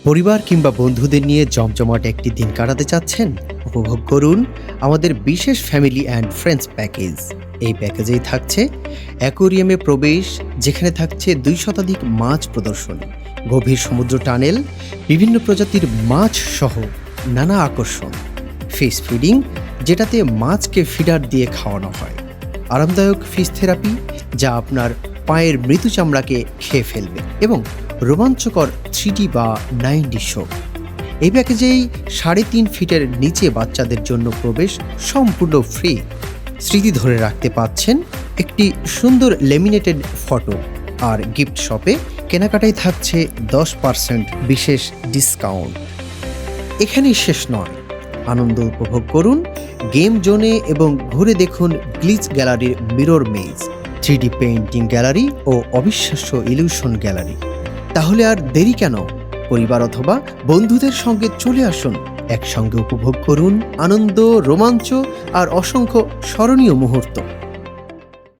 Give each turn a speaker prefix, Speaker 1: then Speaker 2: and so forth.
Speaker 1: পরিবার কিংবা বন্ধুদের নিয়ে জমজমাট একটি দিন কাটাতে চাচ্ছেন? উপভোগ করুন আমাদের বিশেষ ফ্যামিলি অ্যান্ড ফ্রেন্ডস প্যাকেজ। এই প্যাকেজেই থাকছে অ্যাকোয়ারিয়ামে প্রবেশ, যেখানে থাকছে 2 শতাধিক মাছ প্রদর্শনী, গভীর সমুদ্র টানেল, বিভিন্ন প্রজাতির মাছ সহ নানা আকর্ষণ, ফিশ ফিডিং, যেটাতে মাছকে ফিডার দিয়ে খাওয়ানো হয়, আরামদায়ক ফিশ থেরাপি যা আপনার পায়ের মৃদু চামড়াকে খেয়ে ফেলবে, এবং রোমাঞ্চকর 3D বা 9D শো। এই প্যাকেজেই 3.5 ফিটের নিচে বাচ্চাদের জন্য প্রবেশ সম্পূর্ণ ফ্রি। স্মৃতি ধরে রাখতে পাচ্ছেন একটি সুন্দর লেমিনেটেড ফটো, আর গিফট শপে কেনাকাটায় থাকছে 10% বিশেষ ডিসকাউন্ট। এখানেই শেষ নয়, আনন্দ উপভোগ করুন গেম জোনে এবং ঘুরে দেখুন গ্লিচ গ্যালারির মিরর মেজ, 3D পেইন্টিং গ্যালারি ও অবিশ্বাস্য ইলিউশন গ্যালারি। তাহলে আর দেরি কেন? পরিবার অথবা বন্ধুদের সঙ্গে চলে আসুন, একসঙ্গে উপভোগ করুন আনন্দ, রোমাঞ্চ আর অসংখ্য স্মরণীয় মুহূর্ত।